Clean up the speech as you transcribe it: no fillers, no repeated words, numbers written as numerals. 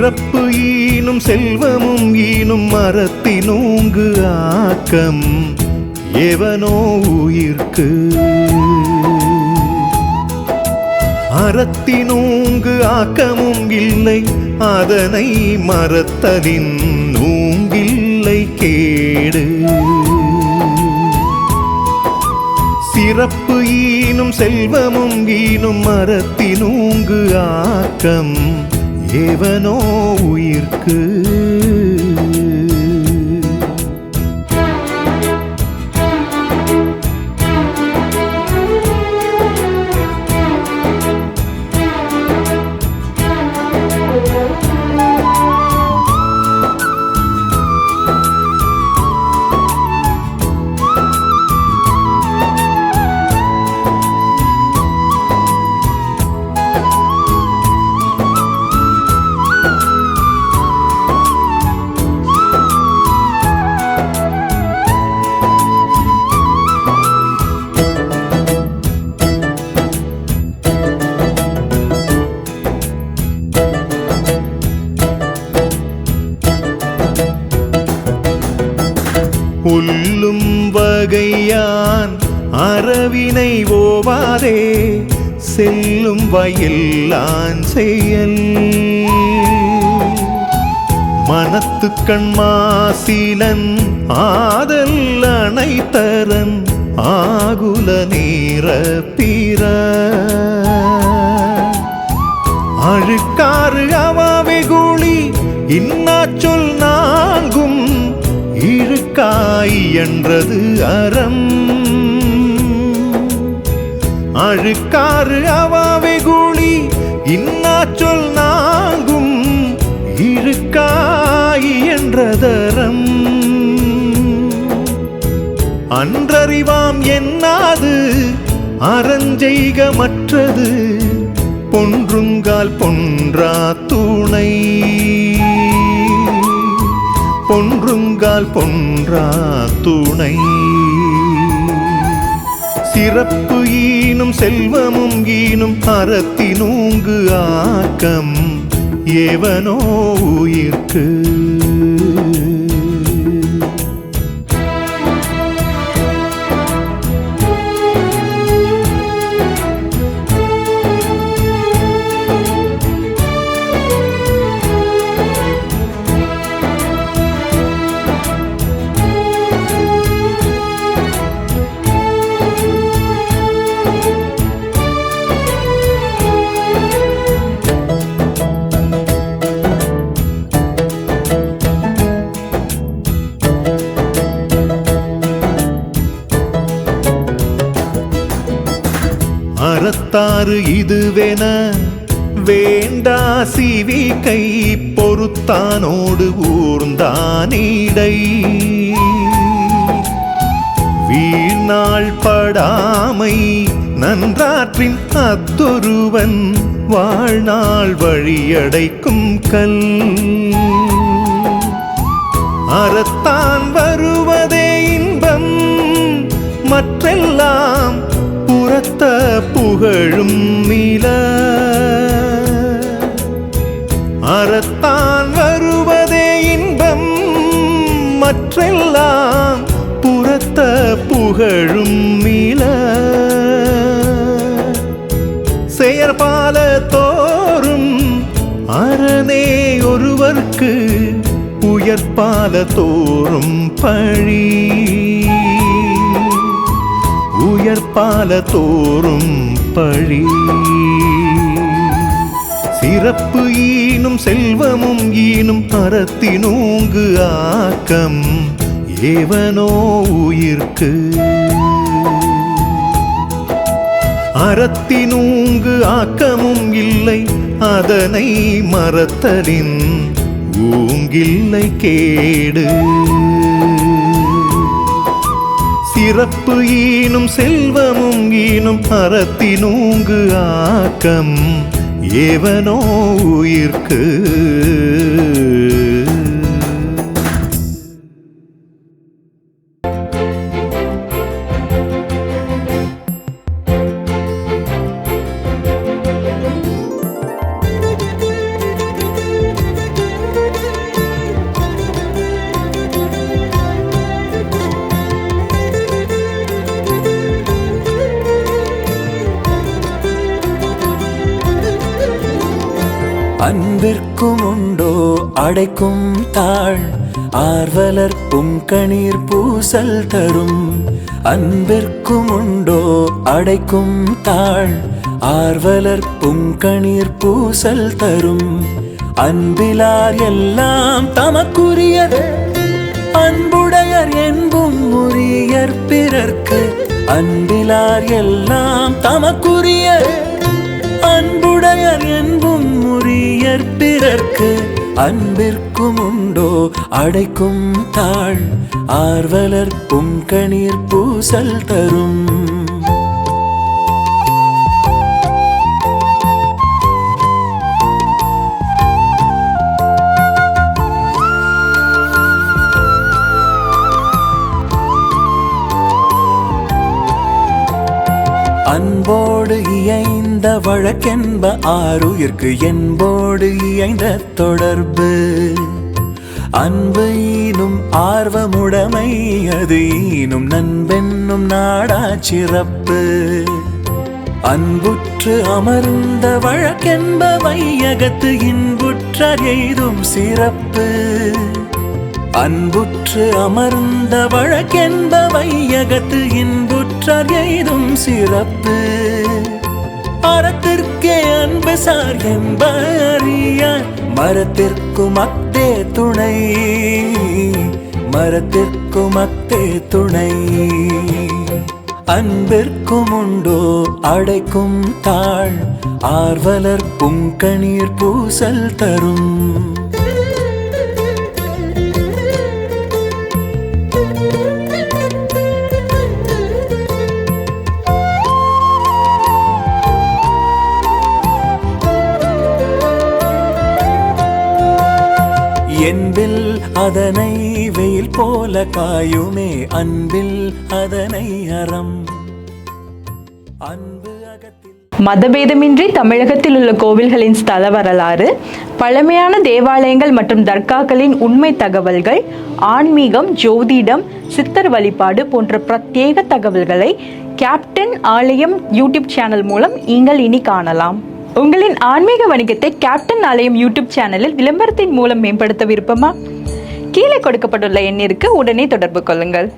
சிறப்பு ஈனும் செல்வமும் ஈனும் மரத்தினூங்கு ஆக்கம் எவனோ உயிர்க்கு அறத்தினூங்கு ஆக்கமும் இல்லை அதனை மறத்தலின் நூங்கில்லை கேடு சிறப்பு ஈனும் செல்வமும் ஈனும் மரத்தினூங்கு ஆக்கம் எவனோ உயிர்க்கு உள்ளும் வகையான் அறவினை ஓவாதே செல்லும் வயல்லான் செயல் மனத்துக்கண் மாசிலன் ஆதல் அனைத்தரன் ஆகுல நேர பிற அழுக்காறு அவாவெகுளி இன்னா சொல் நான்கும் இழுக்காய் என்றது அறம் அழுக்காறு அவாவெகுளி இன்னா சொல் நான்கும் இழுக்காய் என்றதரம் அன்றறிவாம் என்னாது அறஞ்செய்க மற்றது பொன்றுங்கால் பொன்றா துணை பொன்றுங்கால் பொன்றா துணை சிறப்பு ஈனும் செல்வமும் ஈனும் அறத்தினூங்கு ஆக்கம் எவனோ உயிர்க்கு அறத்தாறு இதுவென வேண்டா சிவிகை பொறுத்தானோடு ஊர்ந்தானிடை வீணாள் படாமை நன்றாற்றின் அத்தொருவன் வாழ்நாள் வழியடைக்கும் கல் அறத்தான் வருவதே இன்பம் மற்றெல்லாம் புறத்த புகழும் மில அறத்தான் வருவதே இன்பம் மற்றெல்லாம் புறத்த புகழும் மில செயற்பால தோறும் அரணே ஒருவர்க்கு உயர்பால தோறும் பழி உயர்பால தோறும் பழி சிறப்பு ஈனும் செல்வமும் ஈனும் அறத்தினூங்கு ஆக்கம் எவனோ உயிர்க்கு அறத்தினூங்கு ஆக்கமும் இல்லை அதனை மறத்தலின் ஊங்கில்லை கேடு சிறப்பு ஈனும் செல்வமும் ஈனும் அறத்தினூங்கு ஆக்கம் எவனோ உயிர்க்கு அன்பிற்கும் உண்டோ அடைக்கும் தாழ் ஆர்வலர் புங்கணீர் பூசல் தரும். அன்பிற்கும் உண்டோ அடைக்கும் தாழ் ஆர்வலர் புங்கணீர் பூசல் தரும். அன்பிலார் எல்லாம் தமக்குரியர் அன்புடையர் என்பும் உரியர் பிறர்க்கு. அன்பிலார் எல்லாம் தமக்குரியர் அன்புடையர் என்பும் உரியர் பிறர்க்கு. அன்பிற்கும் உண்டோ அடைக்கும் தாழ் ஆர்வலர் புங்கணீர் பூசல் தரும். அன்போடு இயைந்த வழக்கென்ப ஆருயிர்க்கு என்போடு இயைந்த தொடர்பு. அன்பு ஈனும் ஆர்வமுடைமை அது ஈனும் நண்பென்னும் நாடா சிறப்பு. அன்புற்று அமர்ந்த வழக்கென்ப வையகத்து இன்புற்றார் எய்தும் சிறப்பு. அன்புற்று அமர்ந்த வழக்கென்ப வையகத்து இன்புற்றார் எய்தும் சிறப்பு. அறத்திற்கே அன்பு சார் என்ப அறியார் மரத்திற்கும் அக்தே துணை. மரத்திற்கும் அக்தே துணை. அன்பிற்கும் உண்டோ அடைக்கும் தாழ் ஆர்வலர் புங்கணீர் பூசல் தரும். என்பில் அதனை வெயில் போல காயுமே அன்பில் அதனை அறம். அன்பு அகத்தில் மதபேதமின்றி தமிழகத்தில் உள்ள கோவில்களின் ஸ்தல வரலாறு, பழமையான தேவாலயங்கள் மற்றும் தர்காக்களின் உண்மை தகவல்கள், ஆன்மீகம், ஜோதிடம், சித்தர் வழிபாடு போன்ற பிரத்யேக தகவல்களை கேப்டன் ஆலயம் யூடியூப் சேனல் மூலம் நீங்கள் இனி காணலாம். உங்களின் ஆன்மீக வணிகத்தை கேப்டன் ஆலயம் யூடியூப் சேனலில் விளம்பரத்தின் மூலம் மேம்படுத்த விருப்பமா? கீழே கொடுக்கப்பட்டுள்ள எண்ணிற்கு உடனே தொடர்பு கொள்ளுங்கள்.